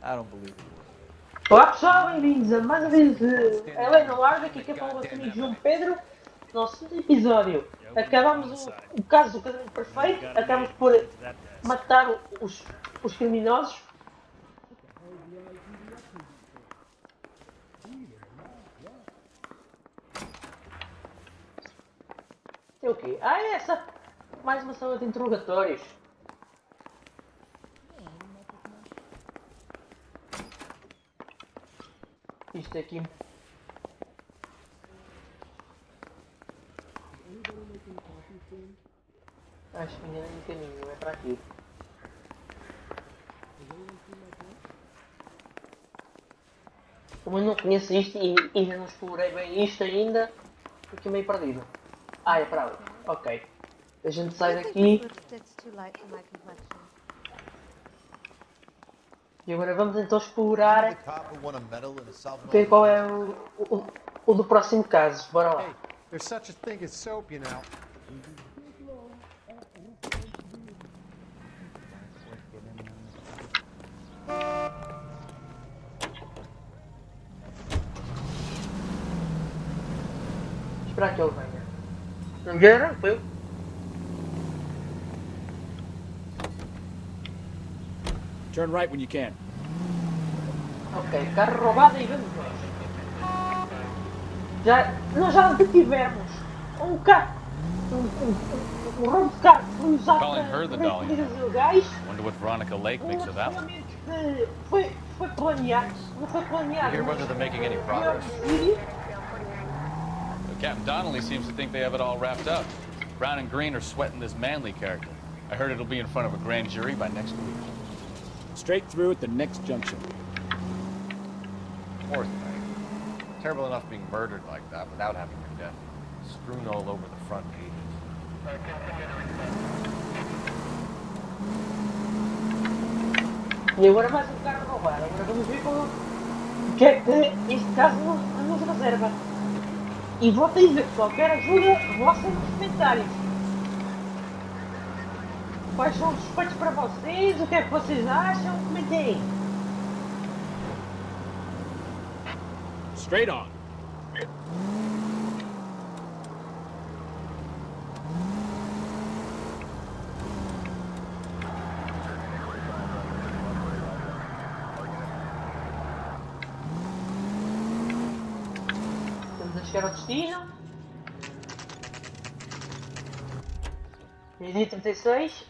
I don't believe it. Olá pessoal, bem-vindos a mais uma vez A Noire, aqui que fala o vosso amigo João Pedro. Nosso episódio, acabamos o caso do casamento perfeito, acabamos por matar os criminosos. É o quê? Ah, é essa! Mais uma sala de interrogatórios. Isto aqui. Acho que ainda é um caminho, não é para aqui. Como eu não conheço isto e ainda não explorei bem isto ainda, fiquei meio perdido. Ah, é para ali. Ok. A gente sai daqui. E agora vamos então explorar ver qual é o do próximo caso. Bora lá. There's such a thing as soap, you know. Esperar que ele venha. Não vieram? Foi eu. Turn right when you can. Ok, carro roubado e vamos nós. Nós já detivemos um carro. Um roubo de carro que foi usado para corridas ilegais. Wonder what Veronica Lake makes of that one. Que foi planeado. Não foi planeado. You hear whether they're making any progress? Captain Donnelly seems to think they have it all wrapped up. Brown and Green are sweating this Manley character. I heard it'll be in front of a grand jury by next week. Straight through at the next junction. Poor thing. Terrible enough being murdered like that without having her death strewn all over the front pages. E agora mais um carro roubado. Agora vamos ver o que é que este caso nos reserva. E voltem a ver qualquer ajuda vossa nos comentários. Quais são os suspeitos para vocês? O que é que vocês acham? Comentem aí. Straight on. Estamos a chegar ao destino. Meio-dia 36.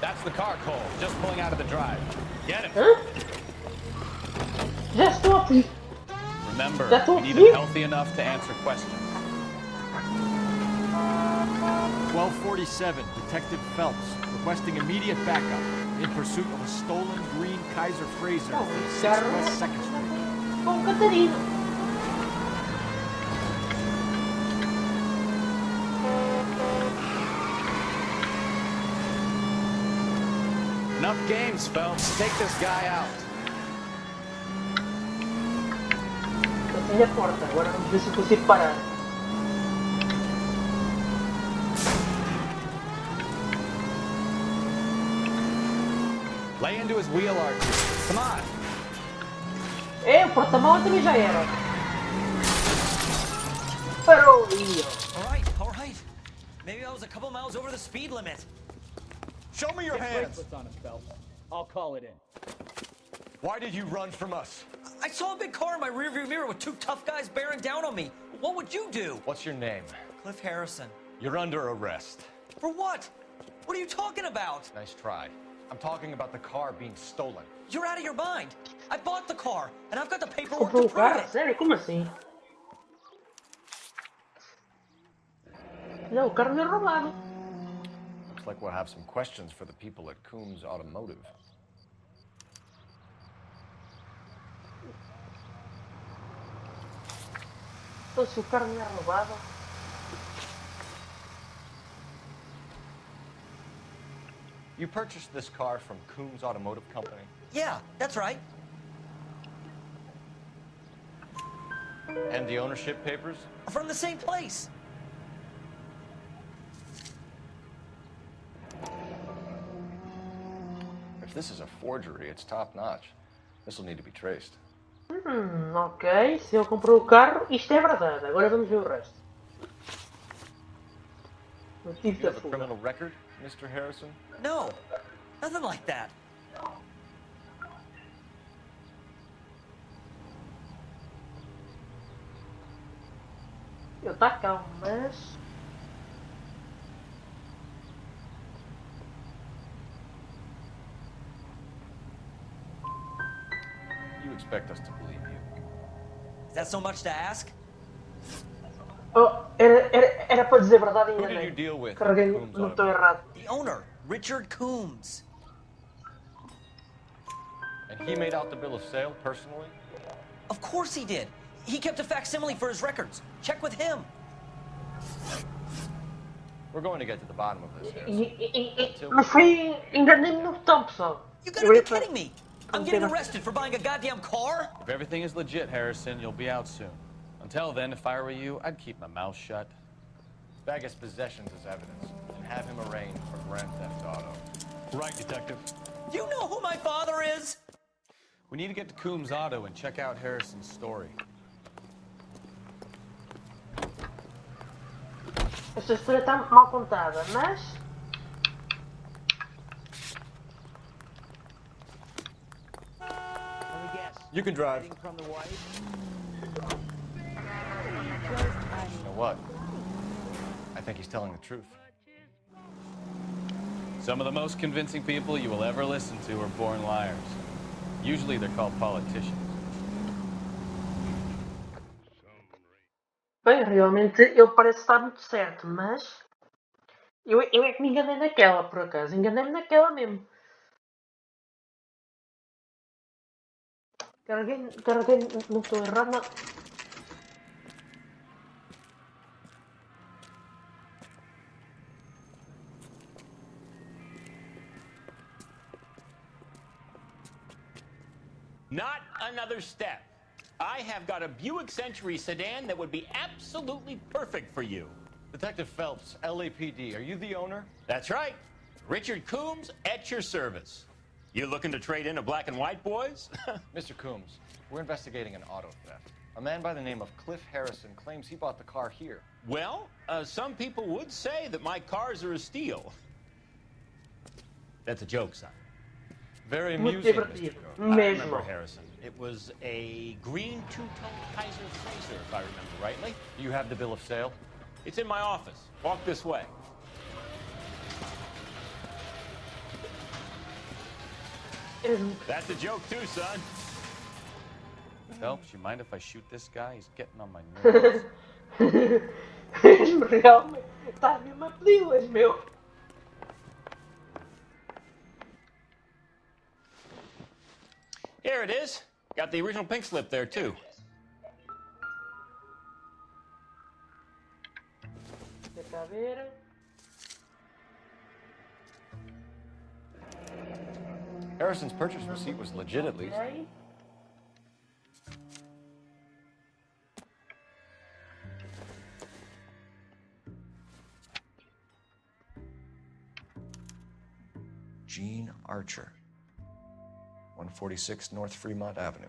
That's the car, Cole. Just pulling out of the drive. Get it. Hã? Já estou aqui. Remember, Já estou we need aqui. him healthy enough to answer questions. 1247, Detective Phelps, requesting immediate backup in pursuit of a stolen green Kaiser Fraser Oh, from 6 carro. West 2nd Street. Com Catarina. Enough games, Phelps. Take this guy out. Eu tenho a porta. Agora vamos ver se eu consigo parar. Lay into his wheel arches. Come on. É, o porta-mala também já era. Parou ali, ó. All right. Maybe I was a couple miles over the speed limit. Show me your hands! Bracelets on him, Phelps. I'll call it in. Why did you run from us? I saw a big car in my rearview mirror with two tough guys bearing down on me. What would you do? What's your name? Cliff Harrison. You're under arrest. For what? What are you talking about? Nice try. I'm talking about the car being stolen. You're out of your mind. I bought the car, and I've got the paperwork Comprou to o prove carro? it. Sério? Como assim? Não, o carro não é roubado. Looks like we'll have some questions for the people at Coombs Automotive. Então, se o carro não é roubado... You purchased this car from Coombs Automotive Company? Yeah, that's right. And the ownership papers? From the same place. this is a forgery. It's top notch. This will need to be traced. Ok. Se ele comprou o carro, isto é verdade. Agora vamos ver o resto. Motivo You da have a fuga. criminal record, Mr. Harrison? No, nothing like that. Ele está calmo, mas... You expect us to believe you. Is that so much to ask? Oh, era para dizer a verdade e Who did you enganei. deal with? Carreguei Coombs no botão Automobile? errado. The owner, Richard Coombs. And he made out the bill of sale personally? Of course he did. He kept a facsimile for his records. Check with him. We're going to get to the bottom of this, Harrison. Mas foi... Enganei-me no botão, pessoal. You gotta be kidding me. I'm getting arrested for buying a goddamn car? If everything is legit, Harrison, you'll be out soon. Until then, if I were you, I'd keep my mouth shut. Bag his possessions as evidence and have him arraigned for grand theft auto. Right, Detective. You know who my father is? We need to get to Coombs Auto and check out Harrison's story. Esta história está mal contada, mas... You can drive. You know what? I think he's telling the truth. Some of the most convincing people you will ever listen to are born liars. Usually they're called politicians. Bem, realmente ele parece estar muito certo, mas... Eu é que me enganei naquela, por acaso. Enganei-me naquela mesmo. Carreguei no botão errado, não. Not another step. I have got a Buick Century sedan that would be absolutely perfect for you. Detective Phelps, LAPD, are you the owner? That's right. Richard Coombs at your service. You looking to trade in a black and white, boys? Mr. Coombs, we're investigating an auto theft. A man by the name of Cliff Harrison claims he bought the car here. Well, some people would say that my cars are a steal. That's a joke, son. Very Muito amusing, Mr. divertido. Coombs. I remember Mesmo. Harrison. It was a green two-tone Kaiser Fraser, if I remember rightly. You have the bill of sale? It's in my office. Walk this way. That's a joke too, son. Phelps, you mind if I shoot this guy? He's getting on my nerves. Realmente. Está mesmo a pedi-las, meu. Here it is. Got the original pink slip there too. Deixa cá ver. Harrison's purchase receipt was legit at least. Ok. Gene Archer, 146 North Fremont Avenue.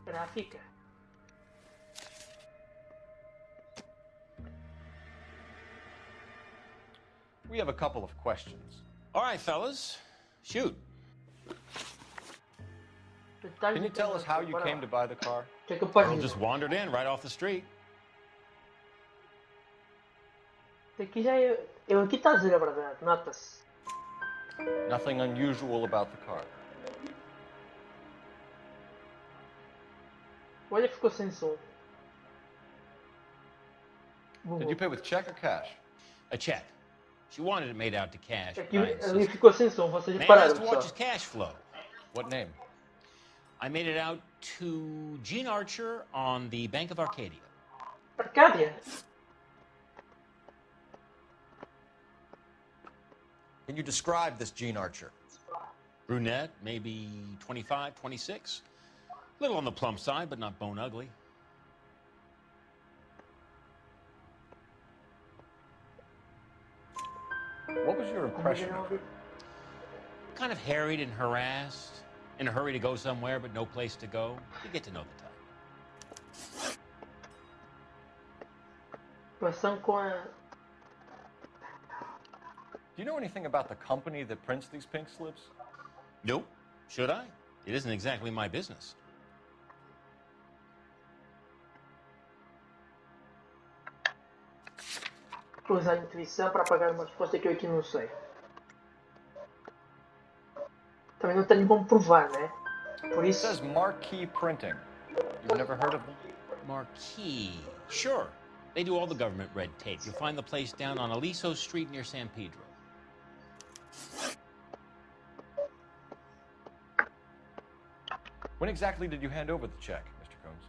Gráfica. We have a couple of questions. All right, fellas. Shoot. Detalhes Can you tell us how you Bora came lá. to buy the car? O que é que eu posso Girl dizer? just wandered in right off the street. Aqui já eu aqui está a dizer a verdade, nota-se. Nothing unusual about the car. Olha, ficou sem som. Did you pay with check or cash? A check. She wanted it made out to cash. Aqui I ali insisted. ficou sem som, vocês Man has repararam, to watch his pessoal. cash flow. What name? I made it out to Gene Archer on the Bank of Arcadia. Arcádia. Can you describe this Gene Archer? Brunette, maybe 25, 26. A little on the plump side, but not bone ugly. What was your impression of her? Kind of harried and harassed, in a hurry to go somewhere, but no place to go. You get to know the type. Relação com a. Do you know anything about the company that prints these pink slips? Nope. Should I? It isn't exactly my business. Vou usar a intuição para apagar uma resposta que eu aqui não sei. Também não tenho como provar, né? Por It isso. says Marquee Printing. You've never heard of them? Marquis. Sure. They do all the government red tape. You'll find the place down on Aliso Street near San Pedro. When exactly did you hand over the check, Mr. Combs?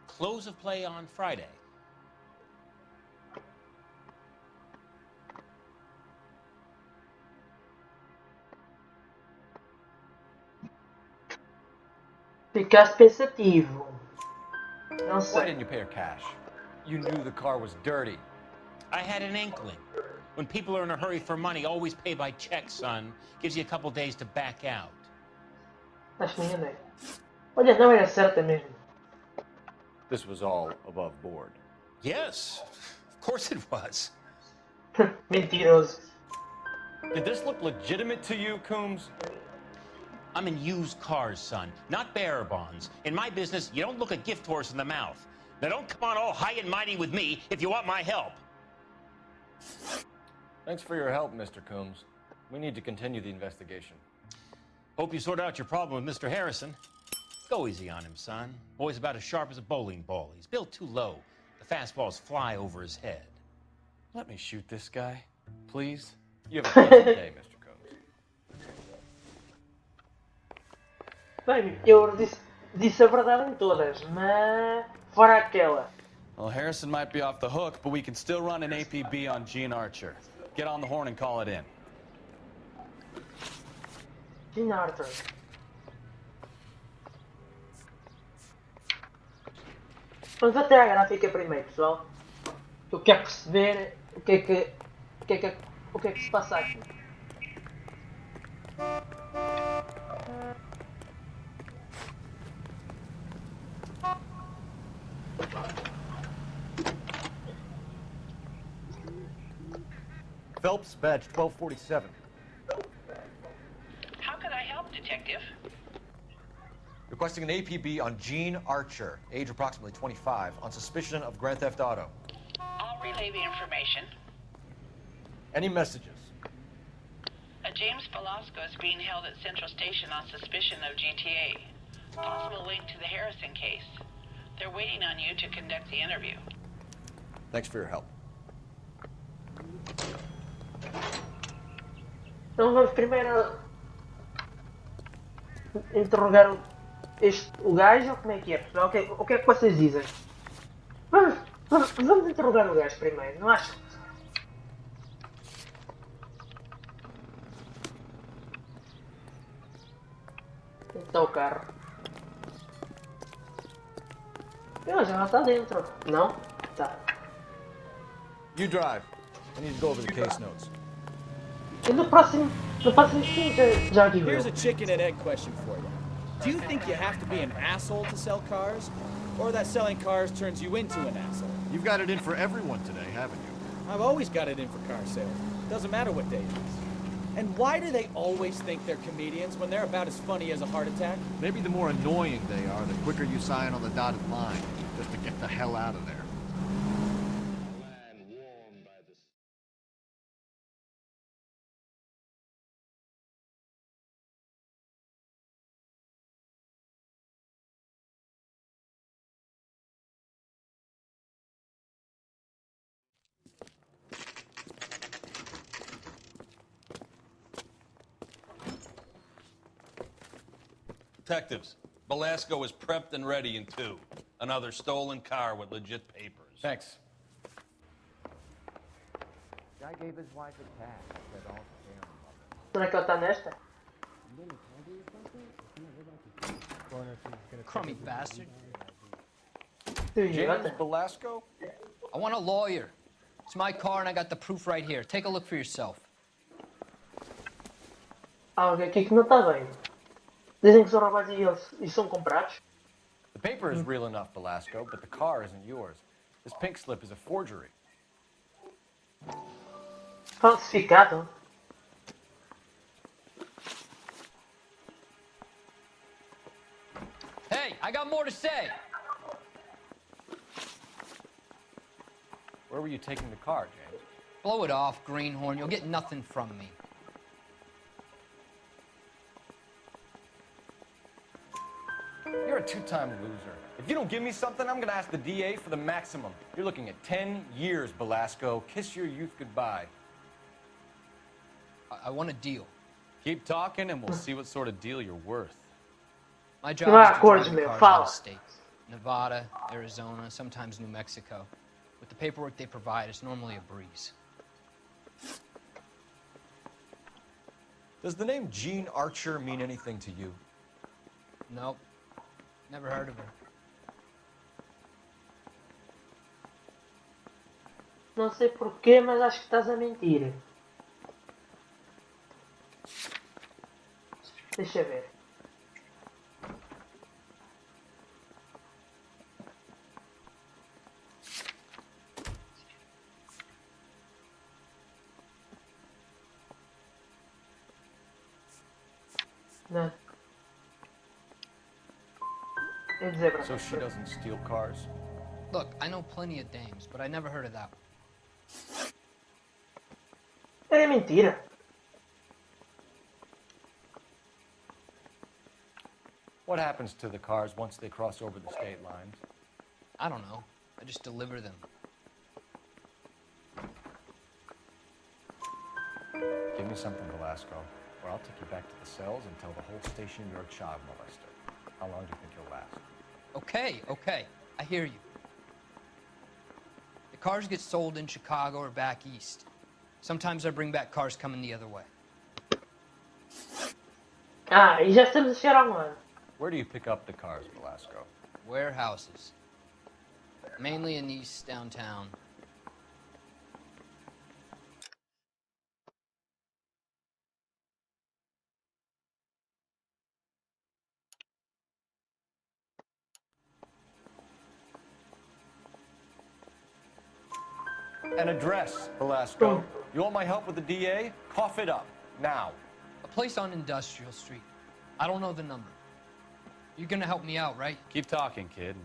Close of play on Friday. Ficaste pensativo. Não Why sei. didn't you pay her cash? You knew the car was dirty. I had an inkling. When people are in a hurry for money, always pay by check, son. Gives you a couple days to back out. Acho que me enganei. Olha, não era certa mesmo. This was all above board. Yes, of course it was. Mentiroso. Did this look legitimate to you, Coombs? I'm in used cars, son, not bearer bonds. In my business, you don't look a gift horse in the mouth. Now don't come on all high and mighty with me if you want my help. Thanks for your help, Mr. Coombs. We need to continue the investigation. Hope you sort out your problem with Mr. Harrison. Go easy on him, son. Boy's about as sharp as a bowling ball. He's built too low. The fastballs fly over his head. Let me shoot this guy, please. You have a pleasant day, Mr. Combs. Bem, eu disse a verdade em todas, mas fora aquela. Well, Harrison might be off the hook, but we can still run an APB on Gene Archer. Get on the horn and call it in. Gene Arthur. Vamos até à gráfica primeiro, pessoal. Eu quero perceber o que é que se passa aqui. Phelps, badge 1247. How can I help, Detective? Requesting an APB on Gene Archer, age approximately 25, on suspicion of Grand Theft Auto. I'll relay the information. Any messages? A James Velasco is being held at Central Station on suspicion of GTA. Possible link to the Harrison case. They're waiting on you to conduct the interview. Thanks for your help. Então vamos primeiro interrogar o gajo, como é que é, pessoal? O que é que vocês dizem? Vamos interrogar o gajo primeiro, não acham? Então o carro. Ele já está dentro, não? Tá. You drive. I need to go over the case notes. E no próximo sim, já aqui viu. Here's a chicken and egg question for you. Do you think you have to be an asshole to sell cars? Or that selling cars turns you into an asshole? You've got it in for everyone today, haven't you? I've always got it in for car sales. Doesn't matter what day it is. And why do they always think they're comedians when they're about as funny as a heart attack? Maybe the more annoying they are, the quicker you sign on the dotted line, just to get the hell out of there. Detectives, Velasco is prepped and ready in 2. Another stolen car with legit papers. Thanks. Guy gave his wife a tax. Said all Será que ele está nesta? Crummy bastard. James Velasco? I want a lawyer. It's my car and I got the proof right here. Take a look for yourself. Há alguém aqui que não está bem. Dizem que são roubados e são comprados. The paper is real enough, Velasco, but the car isn't yours. This pink slip is a forgery. Falsificado. Hey, I got more to say. Where were you taking the car, James? Blow it off, greenhorn. You'll get nothing from me. You're a two-time loser. If you don't give me something, I'm gonna ask the DA for the maximum. You're looking at 10 years, Velasco. Kiss your youth goodbye. I want a deal. Keep talking and we'll see what sort of deal you're worth. My job is to drive acordes, the meu, cars fala. out of state. Nevada, Arizona, sometimes New Mexico. With the paperwork they provide, it's normally a breeze. Does the name Jean Archer mean anything to you? Nope. Never heard of her. Não sei porquê, mas acho que estás a mentir. Deixa ver. Não. É dizer para So she doesn't steal cars? Look, I know plenty of dames, but I never heard of that one. É mentira. What happens to the cars once they cross over the state lines? I don't know. I just deliver them. Give me something, Velasco, or I'll take you back to the cells and tell the whole station you're a child molester. How long do you think you'll last? Okay. I hear you. The cars get sold in Chicago or back east. Sometimes I bring back cars coming the other way. Ah, e já estamos a chegar ao ano. Where do you pick up the cars, Velasco? Warehouses. Mainly in East downtown. An address, Velasco. You want my help with the DA? Cough it up, now. A place on Industrial Street. I don't know the number. You're gonna help me out, right? Keep talking, kid, and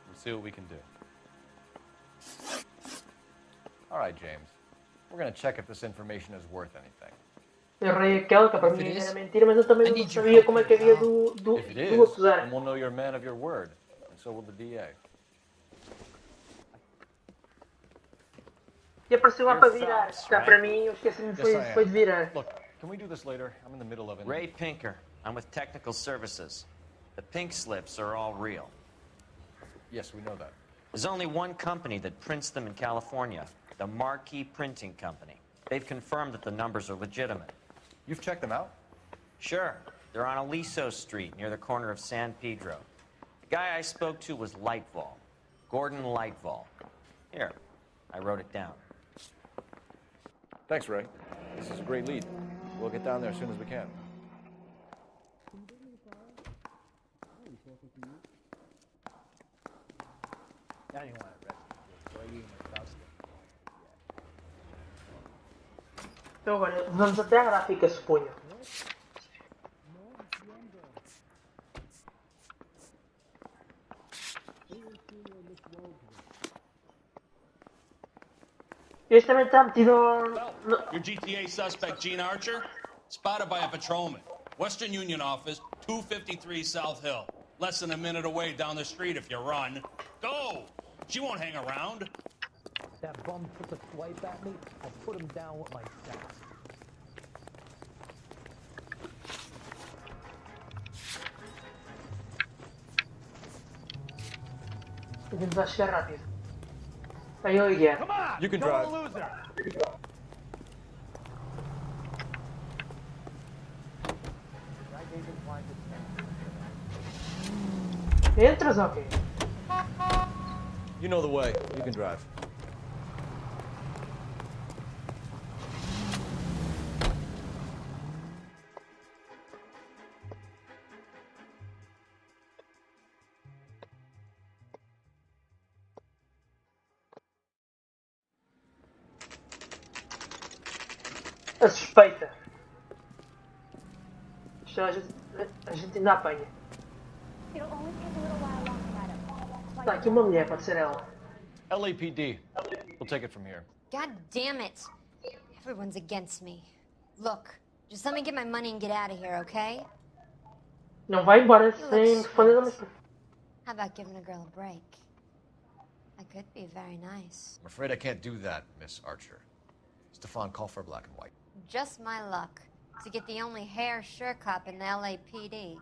we'll see what we can do. All right, James. We're gonna check if this information is worth anything. Errei aquela, que para mim era mentira, mas eu também não sabia como é que havia do If it is, acusar. then we'll know you're a man of your word, and so will the DA. E apareceu lá para virar. Está para mim, eu esqueci-me foi de virar. Look, can we do this later? I'm in the middle of it. Ray Pinker. I'm with Technical Services. The pink slips are all real. Yes, we know that. There's only one company that prints them in California, the Marquee Printing Company. They've confirmed that the numbers are legitimate. You've checked them out? Sure. They're on Aliso Street, near the corner of San Pedro. The guy I spoke to was Lightval. Gordon Lightval. Here, I wrote it down. Thanks, Ray. This is a great lead. We'll get down there as soon as we can. Então agora, vamos até a gráfica, suponho. Este também está metido no... Your GTA suspect, Gene Archer, spotted by a patrolman. Western Union office, 253 South Hill. Less than a minute away down the street if you run. Go! She won't hang around. That bum took a swipe at me, I'll put him down with my sass. Devemos lá chegar rápido. Aí eu guiar. You can drive. Entras ou quê? You know the way. You can drive. A suspeita. Isto a gente ainda apanha. Tá aqui uma mulher, pode ser ela. LAPD. We'll take it from here. God damn it. Everyone's against me. Look, just let me get my money and get out of here, okay? Não vai embora sem responder a uma. How about giving a girl a break? I could be very nice. I'm afraid I can't do that, Miss Archer. Stefan, call for black and white. Just my luck to get the only hair sure cop in the LAPD.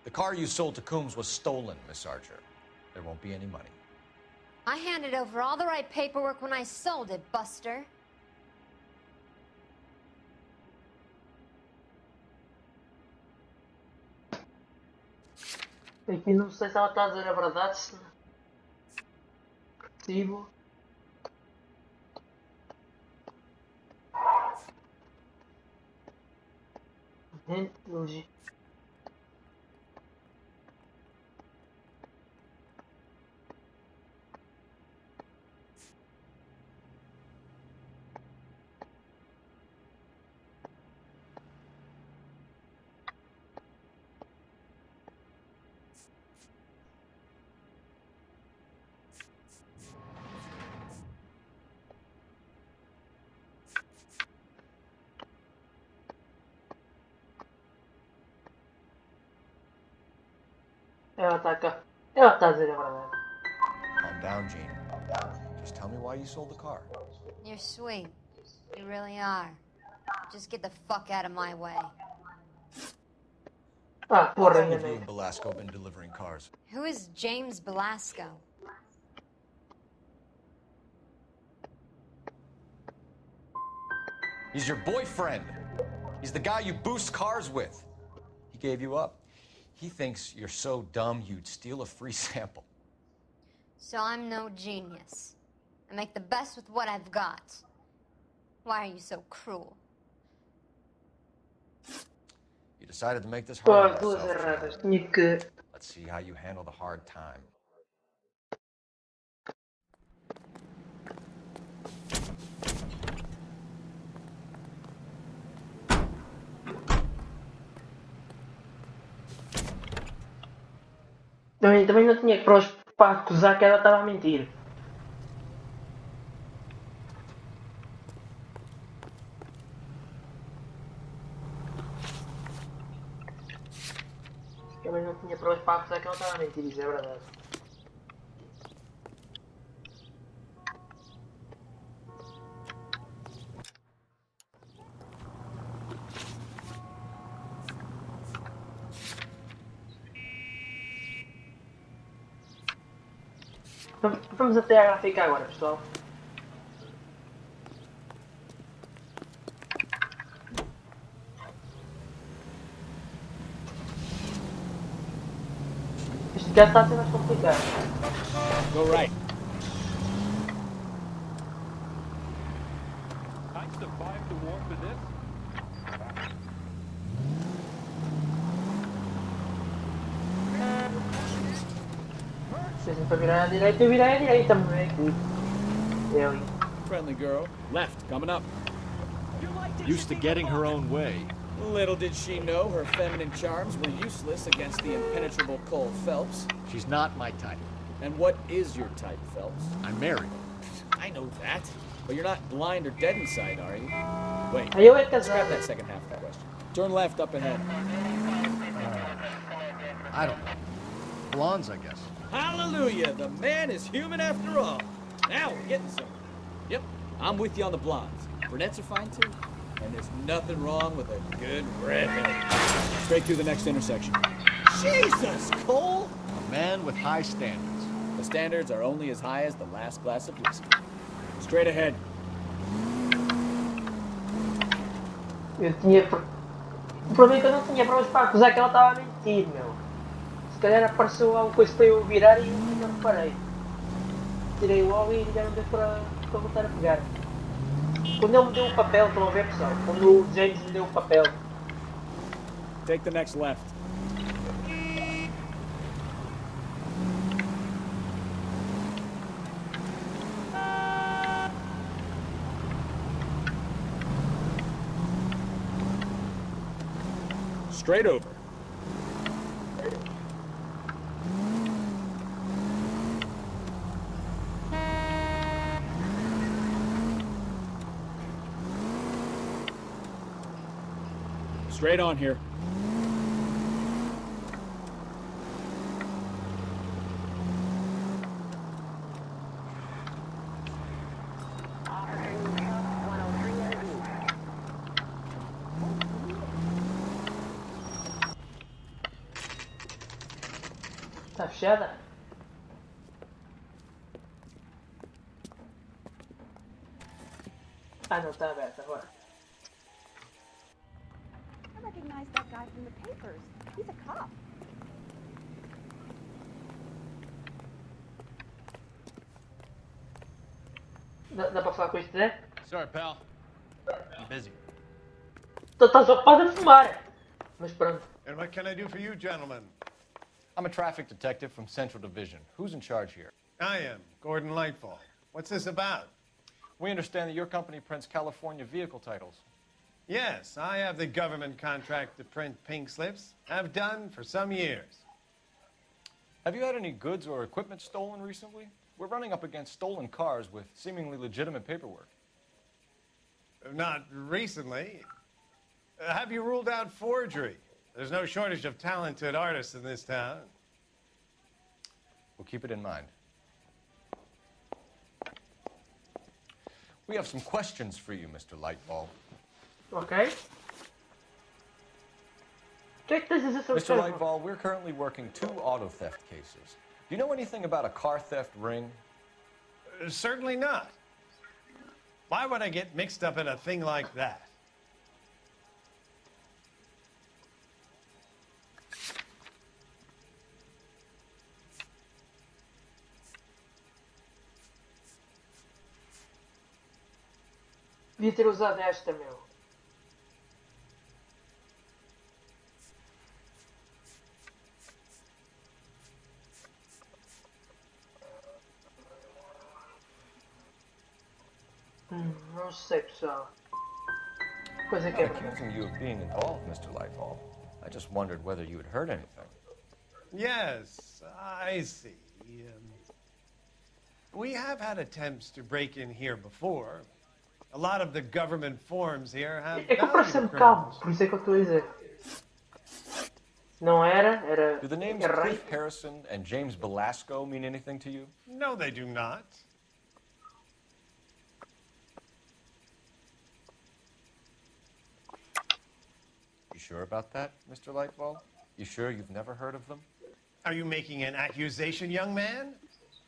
The car you sold to Coombs was stolen, Miss Archer. There won't be any money. I handed over all the right paperwork when I sold it, Buster. Aqui não sei se ela está a dizer a verdade, se possível. Lógico. Ela está cá. Ela está a dizer a verdade. Calm down, Gene. Just tell me why you sold the car. You're sweet. You really are. Just get the fuck out of my way. Ah, How long have you and Belasco been delivering cars? Who is James Belasco? He's your boyfriend. He's the guy you boost cars with. He gave you up. He thinks you're so dumb you'd steal a free sample. So I'm no genius. I make the best with what I've got. Why are you so cruel? You decided to make this hard on Duas yourself. erradas. Tinha que. Let's see how you handle the hard time. Também não tinha que para acusar que ela estava a mentir. Também não tinha provas para acusar que ela estava a mentir, isso é verdade. Vamos até à gráfica agora, pessoal. Este gato está a ser mais complicado. Go right. I survived the war for this. Se para virar à direita, eu virei à direita, mas é aqui. É ali. Friendly girl. Left, coming up. Used to getting her own way. Little did she know her feminine charms were useless against the impenetrable Cole Phelps. She's not my type. And what is your type, Phelps? I'm married. I know that. But you're not blind or dead inside, are you? Wait. Aí eu é casado. Scrap that second half of the question. Turn left up ahead. I don't know. Blondes, I guess. Hallelujah! The man is human after all. Now we're getting somewhere. Yep, I'm with you on the blondes. Brunettes are fine too. And there's nothing wrong with a good redhead. Straight through the next intersection. Jesus, Cole! A man with high standards. The standards are only as high as the last glass of whiskey. Straight ahead. Eu tinha O problema é que eu não tinha provas para acusar que ela estava a mentir, meu. Se calhar apareceu alguma coisa para eu virar e não reparei. Tirei logo e já não deu para voltar a pegar. Quando ele me deu o papel, estão a ver, pessoal? Quando o James me deu o papel. Take the next left. Straight over. Straight on here. Está fechada? Ah, não, está aberta agora. I recognize that guy from the papers. He's a cop. Dá para falar com este Zé? Sorry, pal. I'm busy. Tu estás ocupado a fumar. Mas pronto. And what can I do for you, gentlemen? I'm a traffic detective from Central Division. Who's in charge here? I am, Gordon Lightfall. What's this about? We understand that your company prints California vehicle titles. Yes, I have the government contract to print pink slips. Have done for some years. Have you had any goods or equipment stolen recently? We're running up against stolen cars with seemingly legitimate paperwork. Not recently. Have you ruled out forgery? There's no shortage of talented artists in this town. We'll keep it in mind. We have some questions for you, Mr. Lightfall. Ok. O que é que tens a dizer sobre Mr. Lightfall, we're currently working 2 auto theft cases. Do you know anything about a car theft ring? Certainly not. Why would I get mixed up in a thing like that? Devia ter usado esta, meu. Não sei, pessoal. Coisa I'm que é not accusing you of being involved, Mr. Lightfall. I just wondered whether you had heard anything. Yes, I see. We have had attempts to break in here before. A lot of the government forms here have É que eu pareço sempre calmo, por isso é que eu estou a dizer. Não era, era... Do the names Cliff Harrison and James Belasco mean anything to you? No, they do not. You sure about that, Mr. Lightfall? You sure you've never heard of them? Are you making an accusation, young man?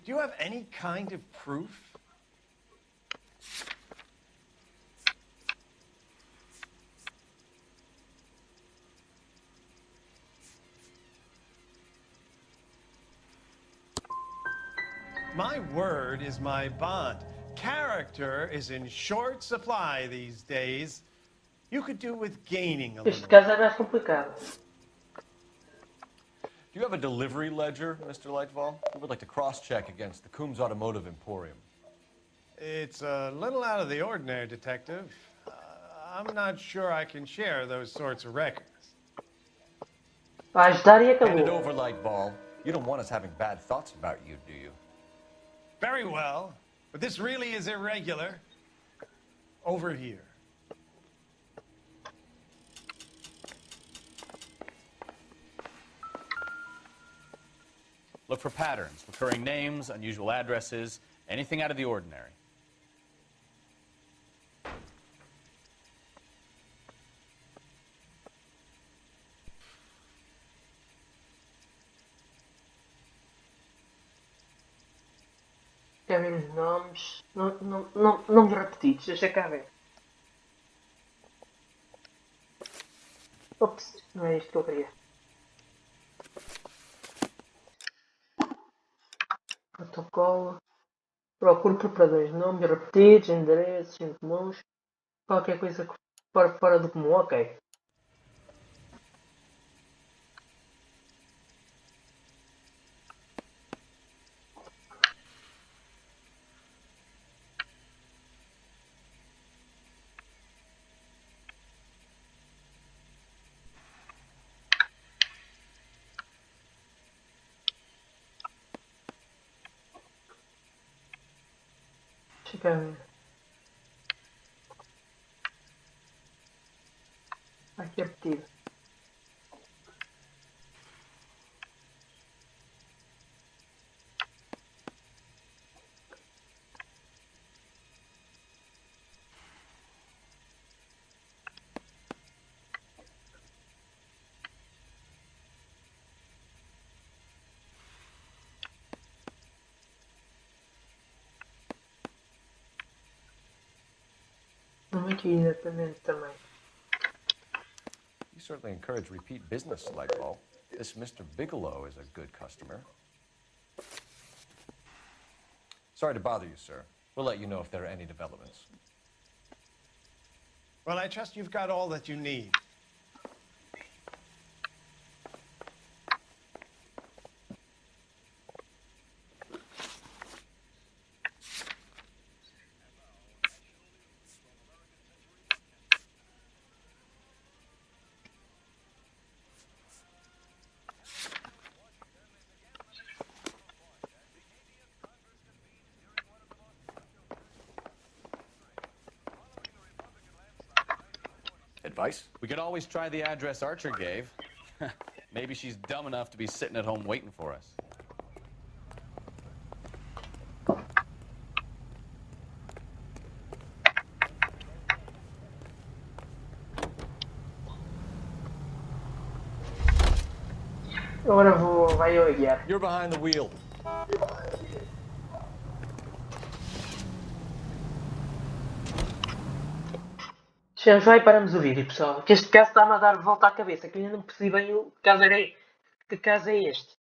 Do you have any kind of proof? My word is my bond. Character is in short supply these days. You could do with gaining a Este little. caso é mais complicado. Do you have a delivery ledger, Mr. Lightfall? We would like to cross-check against the Coombs Automotive Emporium. It's a little out of the ordinary, Detective. I'm not sure I can share those sorts of records. Vai ajudar e Hand it acabou. over, Lightfall. You don't want us having bad thoughts about you, do you? Very well, but this really is irregular. Over here. Look for patterns, recurring names, unusual addresses, anything out of the ordinary. Quer ver os nomes? Nomes repetidos, deixa cá ver. Ops, não é isto que eu queria. Protocolo. Procure preparadores, nomes repetidos, endereços incomuns, qualquer coisa fora do comum, ok. Deixa eu ver. Aqui é repetido. Muito exatamente também. You certainly encourage repeat business, Lightball. This Mr. Bigelow is a good customer. Sorry to bother you, sir. We'll let you know if there are any developments. Well, I trust you've got all that you need. Advice? We could always try the address Archer gave. Maybe she's dumb enough to be sitting at home waiting for us. Agora vai eu guiar. You're behind the wheel. Chegamos lá e paramos o vídeo, pessoal. Que este caso está-me a dar volta à cabeça, que eu ainda não percebi bem o caso era. Que caso é este?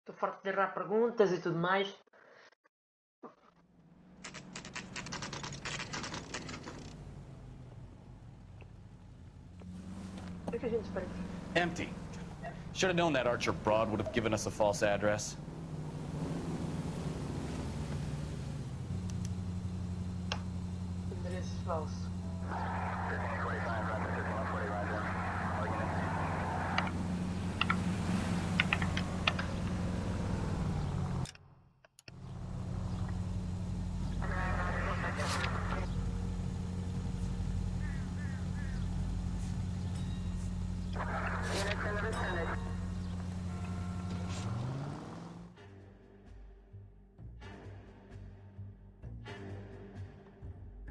Estou farto de errar perguntas e tudo mais. O que é que a gente espera aqui? Empty. Should have known that Archer broad would have given us a false address. Endereço falso.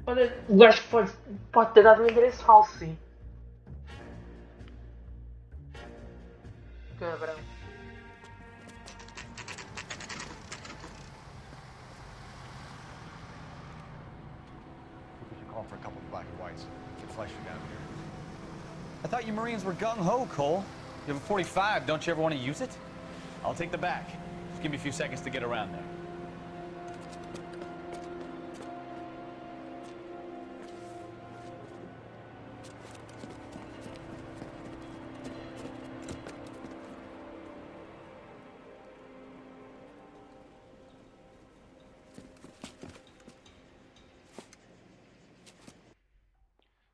Olha, o gajo pode ter dado um endereço falso, sim. Cabrão. We should call for a couple of black and whites. Get flesh you down here. I thought you Marines were gung-ho, Cole. You have a 45, don't you ever want to use it? I'll take the back. Just give me a few seconds to get around there.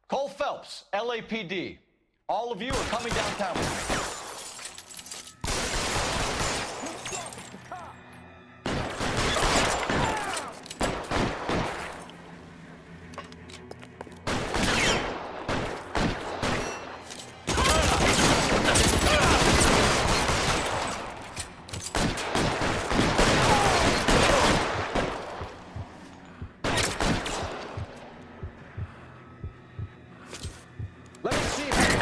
Cole Phelps, LAPD. All of you are coming downtown with me. Let me see if I can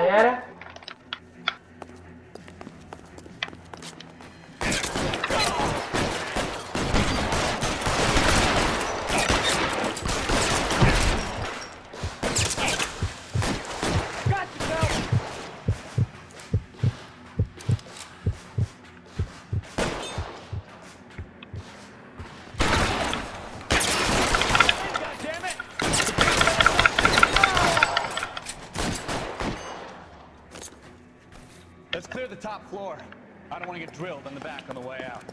era. Let's clear the top floor. I don't want to get drilled in the back on the way out.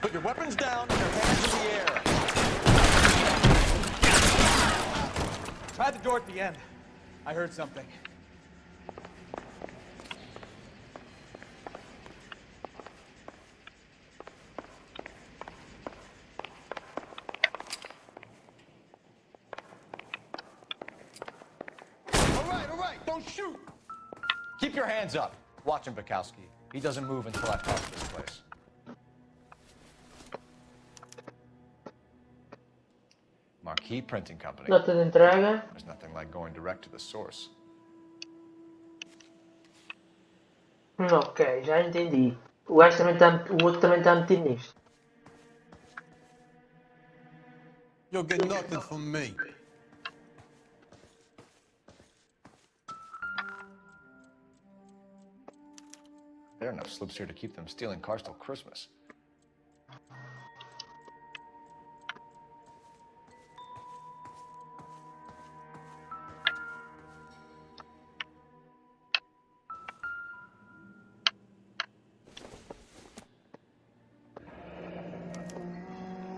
Put your weapons down and your hands in the air. Try the door at the end. I heard something. All right, don't shoot. Keep your hands up. Watch him, Bukowski. He doesn't move until I've touched this place. Marquee Printing Company. Nota de entrega. There's nothing like going direct to the source. Ok, já entendi. O gajo também está. O outro também está metido nisto. You'll get nothing from me. There are enough slips here to keep them stealing cars till Christmas.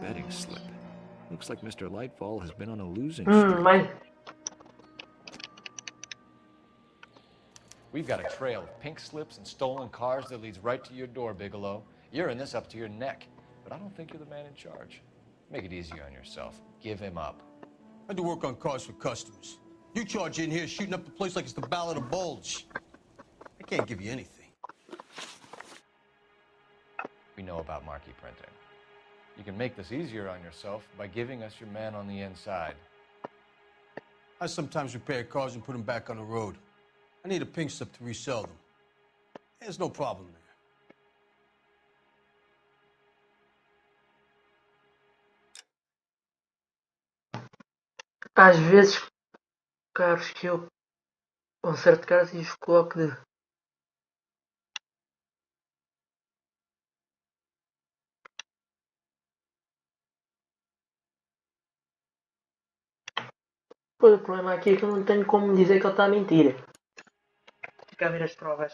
Betting slip. Looks like Mr. Lightfall has been on a losing streak. Mas We've got a trail of pink slips and stolen cars that leads right to your door, Bigelow. You're in this up to your neck, but I don't think you're the man in charge. Make it easy on yourself. Give him up. I do work on cars for customers. You charge in here shooting up the place like it's the Ballad of Bulge. I can't give you anything. We know about marquee printing. You can make this easier on yourself by giving us your man on the inside. I sometimes repair cars and put them back on the road. I need a pink slip to resell them. There's no problem there. às vezes carros que eu conserto carros e os coloco de. Pois, o problema aqui é que eu não tenho como dizer que ele está a mentir. Fica a ver as provas.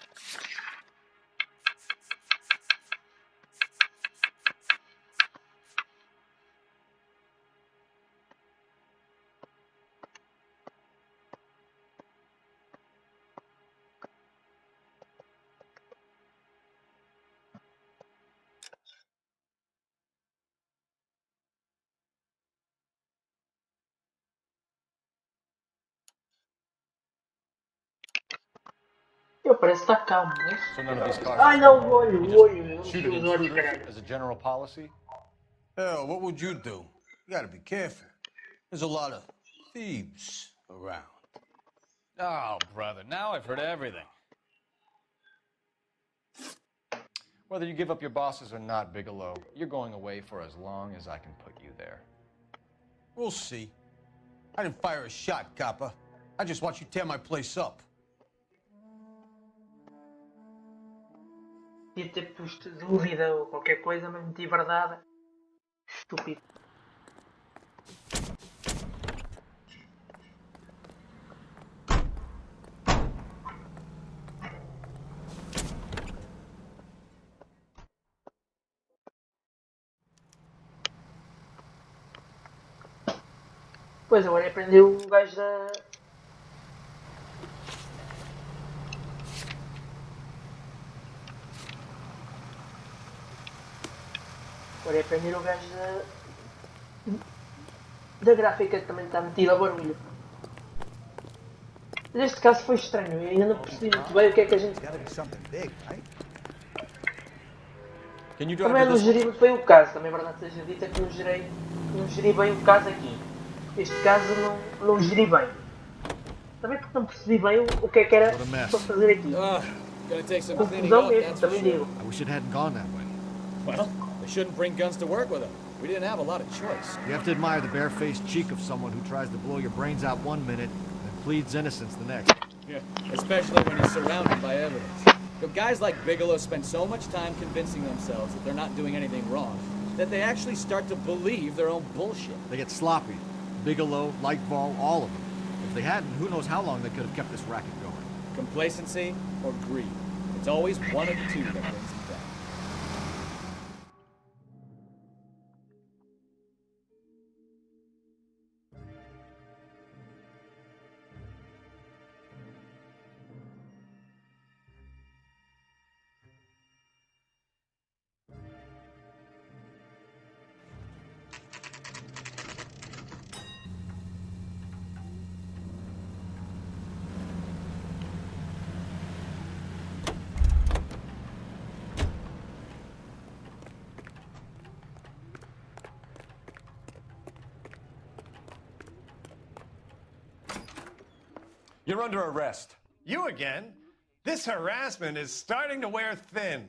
Eu parece que está calmo, né? So none of these cars Ai are não, stolen. o olho, You o just olho. shoot at Os olhos, intruders caralho. as a general policy? Hell, what would you do? You gotta be careful. There's a lot of thieves around. Oh, brother, now I've heard everything. Whether you give up your bosses or not, Bigelow, you're going away for as long as I can put you there. We'll see. I didn't fire a shot, copper. I just watched you tear my place up. Podia ter posto dúvida ou qualquer coisa, mas meti verdade. Estúpido. Pois agora aprendeu o gajo da. Agora aprender o gajo da gráfica que também está metido a barulho. Neste caso foi estranho, eu ainda não percebi muito bem o que é que a gente. Can you drive Também to não this one? geri muito bem o caso, também é verdade seja dita que não geri bem o caso aqui. Este caso não geri bem. Também porque não percebi bem o que é que era para fazer aqui. Gonna take some cleaning Confusão up, mesmo, that's for também sure. digo. I wish it hadn't gone that way. Well, they shouldn't bring guns to work with them. We didn't have a lot of choice. You have to admire the barefaced cheek of someone who tries to blow your brains out one minute and pleads innocence the next. Yeah, especially when he's surrounded by evidence. You know, guys like Bigelow spend so much time convincing themselves that they're not doing anything wrong that they actually start to believe their own bullshit. They get sloppy. Bigelow, Lightball, all of them. If they hadn't, who knows how long they could have kept this racket going. Complacency or greed. It's always one of the two that brings them down. You're under arrest. You again? This harassment is starting to wear thin.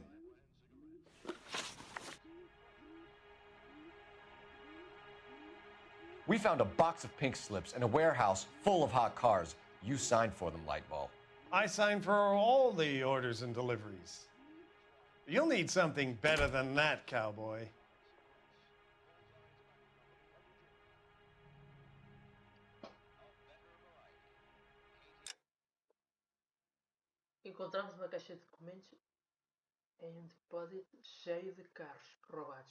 We found a box of pink slips in a warehouse full of hot cars. You signed for them, Lightball. I signed for all the orders and deliveries. You'll need something better than that, cowboy. Encontramos uma caixa de documentos em um depósito cheio de carros roubados.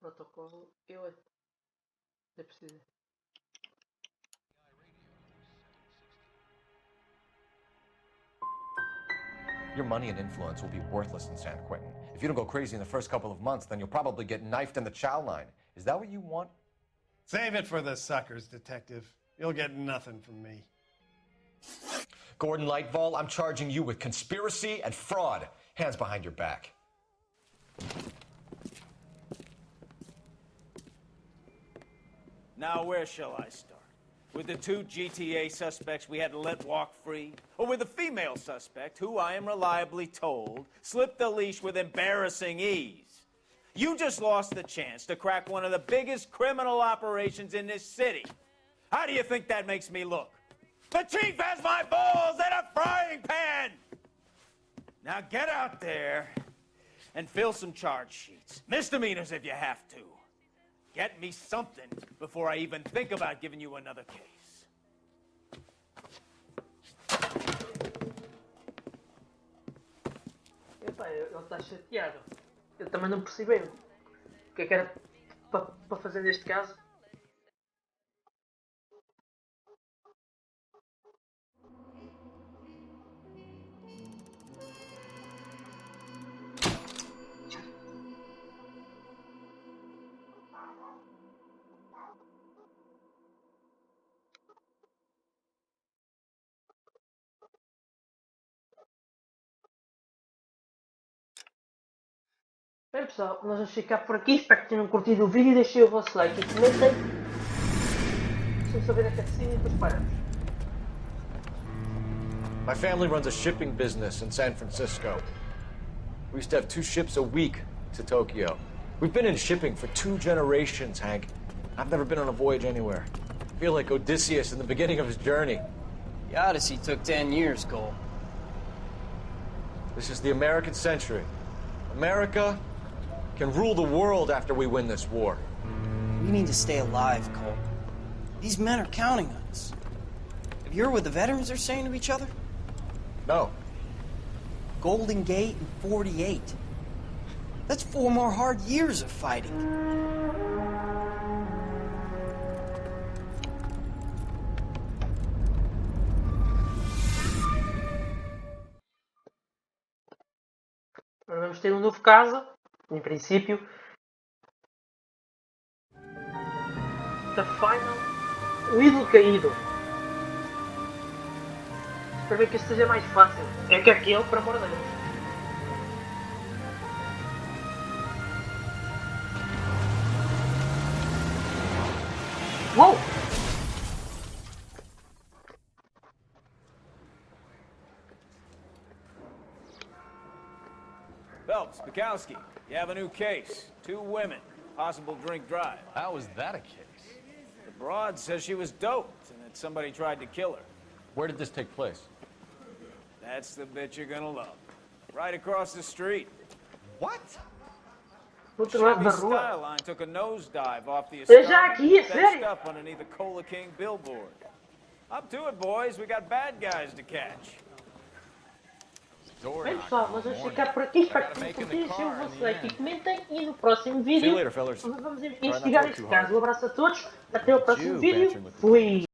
Protocolo, eu é preciso. Your money and influence will be worthless in San Quentin. If you don't go crazy in the first couple of months, then you'll probably get knifed in the chow line. Is that what you want? Save it for the suckers, Detective. You'll get nothing from me. Gordon Lightball, I'm charging you with conspiracy and fraud. Hands behind your back. Now, where shall I start? With the two GTA suspects we had to let walk free? Or with the female suspect, who I am reliably told slipped the leash with embarrassing ease? You just lost the chance to crack one of the biggest criminal operations in this city. How do you think that makes me look? The chief has my balls in a frying pan! Now get out there and fill some charge sheets. Misdemeanors if you have to. Get me something before I even think about giving you another case. Epá, ele está chateado. Eu também não percebi bem o que é que era para fazer neste caso. Bem pessoal, nós vamos ficar por aqui. Espero que tenham curtido o vídeo. Deixem o vosso like e comentem. Deixem-me saber a cutscene e depois paramos. My family runs a shipping business in San Francisco. We used to have 2 ships a week to Tokyo. We've been in shipping for 2 generations, Hank. I've never been on a voyage anywhere. I feel like Odysseus in the beginning of his journey. The Odyssey took 10 years, Cole. This is the American century. America can rule the world after we win this war. We need to stay alive, Cole. These men are counting on us. Have you heard what the veterans are saying to each other? No. Golden Gate and 48. That's 4 more hard years of fighting. Agora vamos ter um novo caso, em princípio. The Final, o ídolo caído. Espero bem que isso seja mais fácil. É que aquele, por amor de Deus. Uou! Phelps, Bukowski, you have a new case. 2 women, possible drink drive. How was that a case? The broad says she was doped and that somebody tried to kill her. Where did this take place? That's the bit you're gonna love. Right across the street. What? Outro lado da Chevy's rua. Skyline took a nosedive off the É já aqui, é escarpment, sério? up underneath the Cola King billboard. Up to it, boys. We got bad guys to catch. Bem pessoal, nós vamos ficar por aqui. Espero que tenham curtido. Se eu vocês aqui, comentem. E no próximo vídeo See you later, fellas. nós vamos Try not to investigar work este too caso. Um abraço a todos. Até o próximo vídeo. Fui!